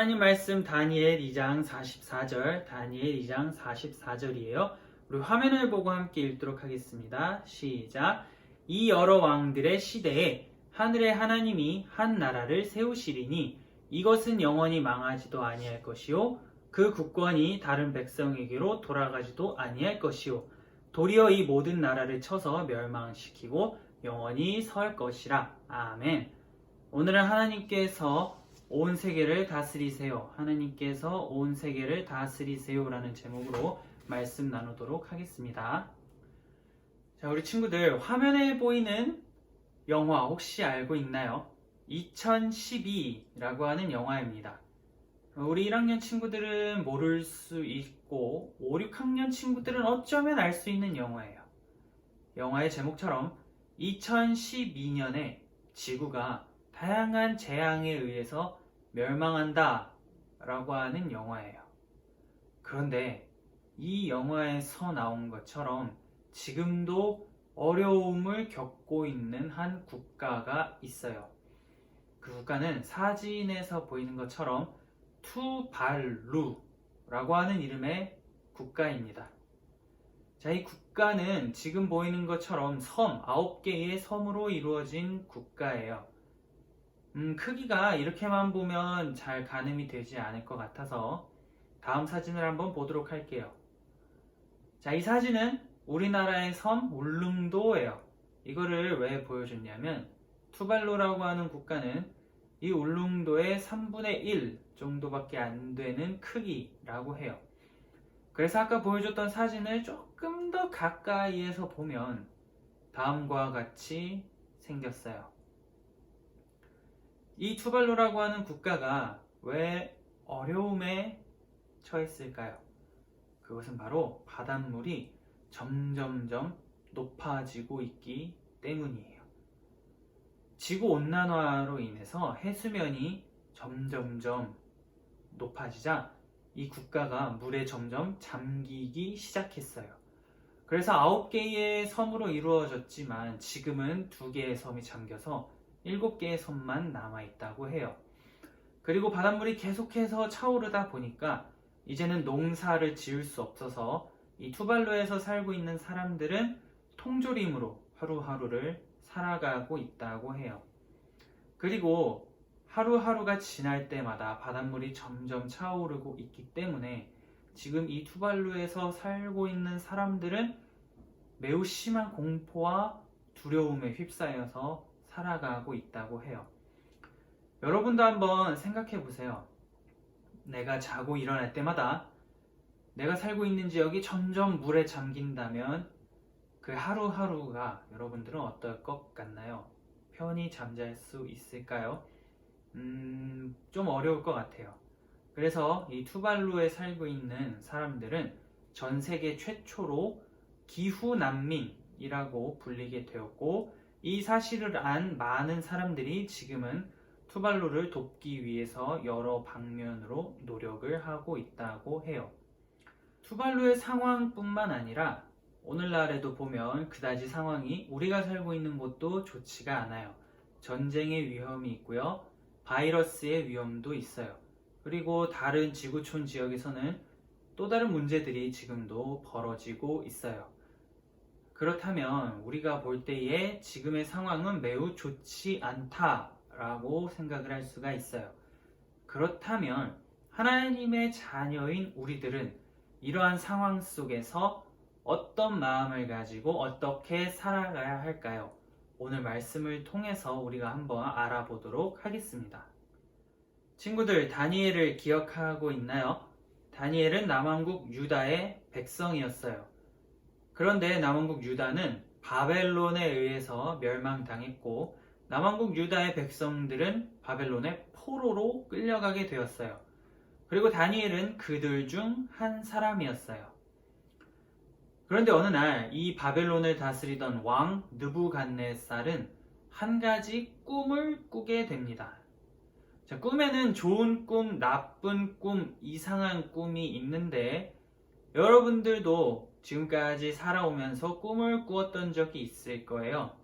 하나님 말씀 다니엘 2장 44절, 다니엘 2장 44절이에요. 우리 화면을 보고 함께 읽도록 하겠습니다. 시작. 이 여러 왕들의 시대에 하늘의 하나님이 한 나라를 세우시리니 이것은 영원히 망하지도 아니할 것이요 그 국권이 다른 백성에게로 돌아가지도 아니할 것이요 도리어 이 모든 나라를 쳐서 멸망시키고 영원히 설 것이라. 아멘. 오늘은 하나님께서 온 세계를 다스리세요. 하나님께서 온 세계를 다스리세요 라는 제목으로 말씀 나누도록 하겠습니다. 자, 우리 친구들 화면에 보이는 영화 혹시 알고 있나요? 2012라고 하는 영화입니다. 우리 1학년 친구들은 모를 수 있고 5, 6학년 친구들은 어쩌면 알 수 있는 영화예요. 영화의 제목처럼 2012년에 지구가 다양한 재앙에 의해서 멸망한다 라고 하는 영화예요. 그런데 이 영화에서 나온 것처럼 지금도 어려움을 겪고 있는 한 국가가 있어요. 그 국가는 사진에서 보이는 것처럼 투발루라고 하는 이름의 국가입니다. 자, 이 국가는 지금 보이는 것처럼 섬 9개의 섬으로 이루어진 국가예요. 크기가 이렇게만 보면 잘 가늠이 되지 않을 것 같아서 다음 사진을 한번 보도록 할게요. 자, 이 사진은 우리나라의 섬 울릉도예요. 이거를 왜 보여줬냐면 투발루라고 하는 국가는 이 울릉도의 3분의 1 정도밖에 안 되는 크기라고 해요. 그래서 아까 보여줬던 사진을 조금 더 가까이에서 보면 다음과 같이 생겼어요. 이 투발루라고 하는 국가가 왜 어려움에 처했을까요? 그것은 바로 바닷물이 점점점 높아지고 있기 때문이에요. 지구온난화로 인해서 해수면이 점점점 높아지자 이 국가가 물에 점점 잠기기 시작했어요. 그래서 9개의 섬으로 이루어졌지만 지금은 2개의 섬이 잠겨서 7개의 섬만 남아있다고 해요. 그리고 바닷물이 계속해서 차오르다 보니까 이제는 농사를 지을 수 없어서 이 투발루에서 살고 있는 사람들은 통조림으로 하루하루를 살아가고 있다고 해요. 그리고 하루하루가 지날 때마다 바닷물이 점점 차오르고 있기 때문에 지금 이 투발루에서 살고 있는 사람들은 매우 심한 공포와 두려움에 휩싸여서 살아가고 있다고 해요. 여러분도 한번 생각해 보세요. 내가 자고 일어날 때마다 내가 살고 있는 지역이 점점 물에 잠긴다면 그 하루하루가 여러분들은 어떨 것 같나요? 편히 잠잘 수 있을까요? 좀 어려울 것 같아요. 그래서 이 투발루에 살고 있는 사람들은 전 세계 최초로 기후 난민이라고 불리게 되었고 이 사실을 안 많은 사람들이 지금은 투발루를 돕기 위해서 여러 방면으로 노력을 하고 있다고 해요. 투발루의 상황뿐만 아니라 오늘날에도 보면 그다지 상황이 우리가 살고 있는 곳도 좋지가 않아요. 전쟁의 위험이 있고요. 바이러스의 위험도 있어요. 그리고 다른 지구촌 지역에서는 또 다른 문제들이 지금도 벌어지고 있어요. 그렇다면 우리가 볼 때에 지금의 상황은 매우 좋지 않다라고 생각을 할 수가 있어요. 그렇다면 하나님의 자녀인 우리들은 이러한 상황 속에서 어떤 마음을 가지고 어떻게 살아가야 할까요? 오늘 말씀을 통해서 우리가 한번 알아보도록 하겠습니다. 친구들, 다니엘을 기억하고 있나요? 다니엘은 남왕국 유다의 백성이었어요. 그런데 남왕국 유다는 바벨론에 의해서 멸망당했고 남왕국 유다의 백성들은 바벨론의 포로로 끌려가게 되었어요. 그리고 다니엘은 그들 중 한 사람이었어요. 그런데 어느 날 이 바벨론을 다스리던 왕 느부갓네살은 한 가지 꿈을 꾸게 됩니다. 자, 꿈에는 좋은 꿈, 나쁜 꿈, 이상한 꿈이 있는데 여러분들도 지금까지 살아오면서 꿈을 꾸었던 적이 있을 거예요.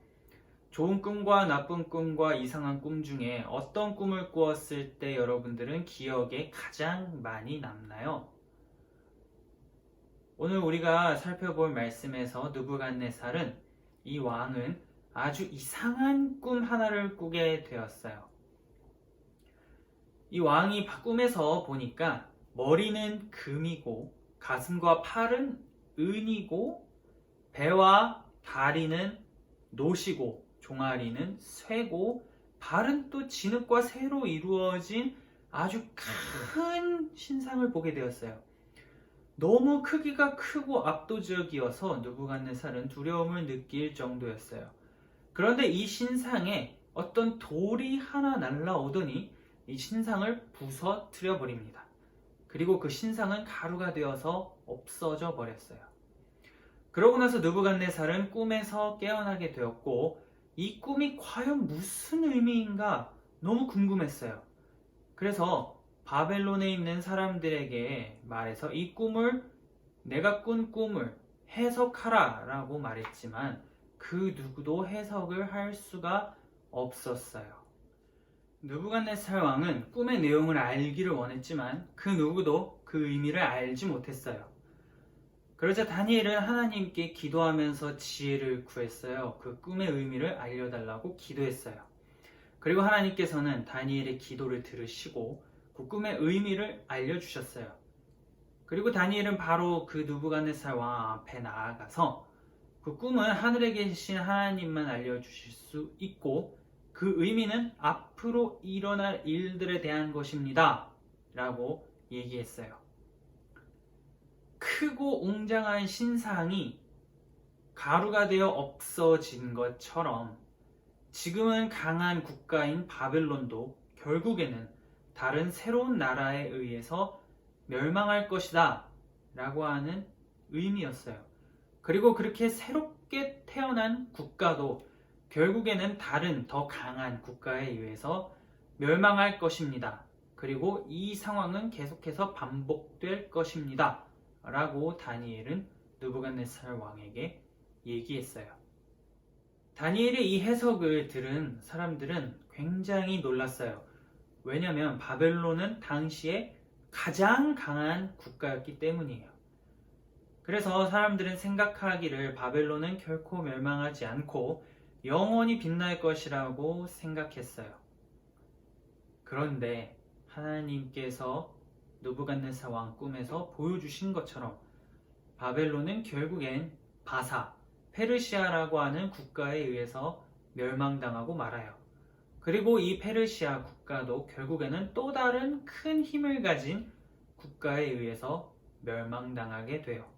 좋은 꿈과 나쁜 꿈과 이상한 꿈 중에 어떤 꿈을 꾸었을 때 여러분들은 기억에 가장 많이 남나요? 오늘 우리가 살펴볼 말씀에서 느부갓네살은 이 왕은 아주 이상한 꿈 하나를 꾸게 되었어요. 이 왕이 꿈에서 보니까 머리는 금이고 가슴과 팔은 은이고 배와 다리는 노시고 종아리는 쇠고 발은 또 진흙과 쇠로 이루어진 아주 큰 신상을 보게 되었어요. 너무 크기가 크고 압도적이어서 느부갓네살은 두려움을 느낄 정도였어요. 그런데 이 신상에 어떤 돌이 하나 날라오더니 이 신상을 부서뜨려 버립니다. 그리고 그 신상은 가루가 되어서 없어져 버렸어요. 그러고 나서 느부갓네살은 꿈에서 깨어나게 되었고 이 꿈이 과연 무슨 의미인가 너무 궁금했어요. 그래서 바벨론에 있는 사람들에게 말해서 이 꿈을 내가 꾼 꿈을 해석하라 라고 말했지만 그 누구도 해석을 할 수가 없었어요. 느부갓네살 왕은 꿈의 내용을 알기를 원했지만 그 누구도 그 의미를 알지 못했어요. 그러자 다니엘은 하나님께 기도하면서 지혜를 구했어요. 그 꿈의 의미를 알려달라고 기도했어요. 그리고 하나님께서는 다니엘의 기도를 들으시고 그 꿈의 의미를 알려주셨어요. 그리고 다니엘은 바로 그 느부갓네살 왕 앞에 나아가서 그 꿈은 하늘에 계신 하나님만 알려주실 수 있고 그 의미는 앞으로 일어날 일들에 대한 것입니다. 라고 얘기했어요. 크고 웅장한 신상이 가루가 되어 없어진 것처럼 지금은 강한 국가인 바벨론도 결국에는 다른 새로운 나라에 의해서 멸망할 것이다 라고 하는 의미였어요. 그리고 그렇게 새롭게 태어난 국가도 결국에는 다른 더 강한 국가에 의해서 멸망할 것입니다. 그리고 이 상황은 계속해서 반복될 것입니다. 라고 다니엘은 느부갓네살 왕에게 얘기했어요. 다니엘의 이 해석을 들은 사람들은 굉장히 놀랐어요. 왜냐하면 바벨론은 당시에 가장 강한 국가였기 때문이에요. 그래서 사람들은 생각하기를 바벨론은 결코 멸망하지 않고 영원히 빛날 것이라고 생각했어요. 그런데 하나님께서 느부갓네살 왕 꿈에서 보여주신 것처럼 바벨론은 결국엔 바사, 페르시아라고 하는 국가에 의해서 멸망당하고 말아요. 그리고 이 페르시아 국가도 결국에는 또 다른 큰 힘을 가진 국가에 의해서 멸망당하게 돼요.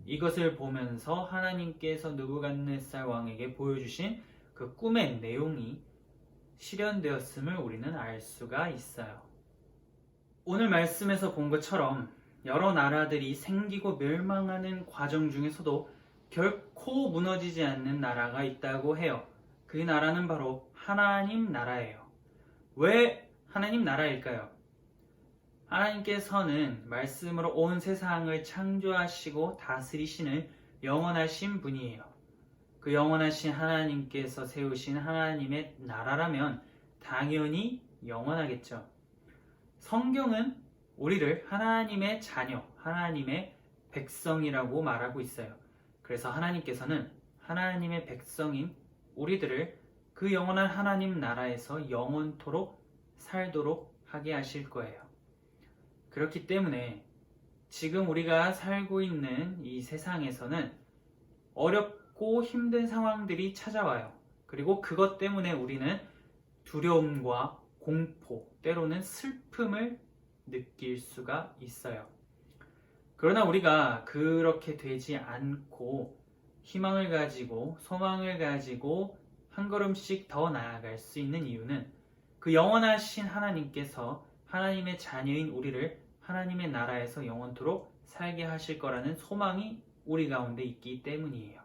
이것을 보면서 하나님께서 느부갓네살 왕에게 보여주신 그 꿈의 내용이 실현되었음을 우리는 알 수가 있어요. 오늘 말씀에서 본 것처럼 여러 나라들이 생기고 멸망하는 과정 중에서도 결코 무너지지 않는 나라가 있다고 해요. 그 나라는 바로 하나님 나라예요. 왜 하나님 나라일까요? 하나님께서는 말씀으로 온 세상을 창조하시고 다스리시는 영원하신 분이에요. 그 영원하신 하나님께서 세우신 하나님의 나라라면 당연히 영원하겠죠. 성경은 우리를 하나님의 자녀, 하나님의 백성이라고 말하고 있어요. 그래서 하나님께서는 하나님의 백성인 우리들을 그 영원한 하나님 나라에서 영원토록 살도록 하게 하실 거예요. 그렇기 때문에 지금 우리가 살고 있는 이 세상에서는 어렵고 힘든 상황들이 찾아와요. 그리고 그것 때문에 우리는 두려움과 공포, 때로는 슬픔을 느낄 수가 있어요. 그러나 우리가 그렇게 되지 않고 희망을 가지고 소망을 가지고 한 걸음씩 더 나아갈 수 있는 이유는 그 영원하신 하나님께서 하나님의 자녀인 우리를 하나님의 나라에서 영원토록 살게 하실 거라는 소망이 우리 가운데 있기 때문이에요.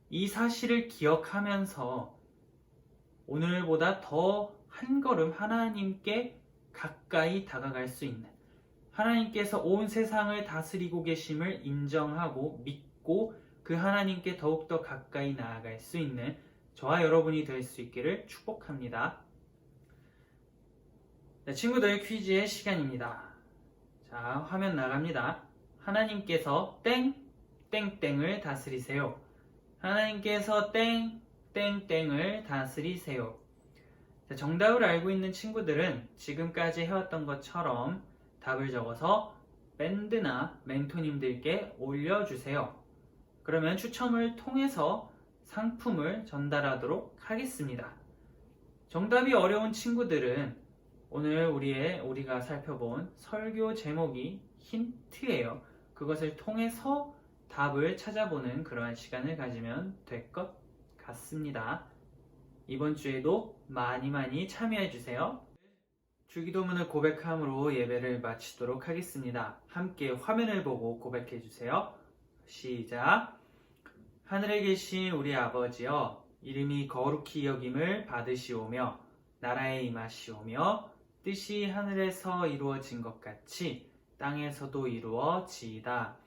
이 사실을 기억하면서 오늘보다 더 한 걸음 하나님께 가까이 다가갈 수 있는, 하나님께서 온 세상을 다스리고 계심을 인정하고 믿고 그 하나님께 더욱더 가까이 나아갈 수 있는 저와 여러분이 될 수 있기를 축복합니다. 네, 친구들 퀴즈의 시간입니다. 자, 화면 나갑니다. 하나님께서 땡땡땡을 다스리세요. 하나님께서 땡땡땡을 다스리세요. 자, 정답을 알고 있는 친구들은 지금까지 해왔던 것처럼 답을 적어서 밴드나 멘토님들께 올려주세요. 그러면 추첨을 통해서 상품을 전달하도록 하겠습니다. 정답이 어려운 친구들은 오늘 우리가 살펴본 설교 제목이 힌트예요. 그것을 통해서 답을 찾아보는 그러한 시간을 가지면 될 것 같습니다. 이번 주에도 많이 참여해 주세요. 주기도문을 고백함으로 예배를 마치도록 하겠습니다. 함께 화면을 보고 고백해 주세요. 시작. 하늘에 계신 우리 아버지여, 이름이 거룩히 여김을 받으시오며 나라에 임하시오며 뜻이 하늘에서 이루어진 것 같이 땅에서도 이루어지이다.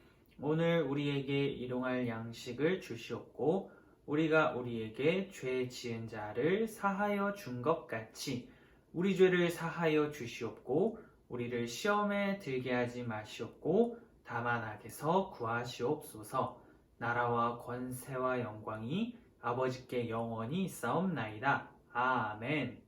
오늘 우리에게 일용할 양식을 주시옵고 우리가 우리에게 죄 지은 자를 사하여 준 것 같이 우리 죄를 사하여 주시옵고 우리를 시험에 들게 하지 마시옵고 다만 악에서 구하시옵소서. 나라와 권세와 영광이 아버지께 영원히 있사옵나이다. 아멘.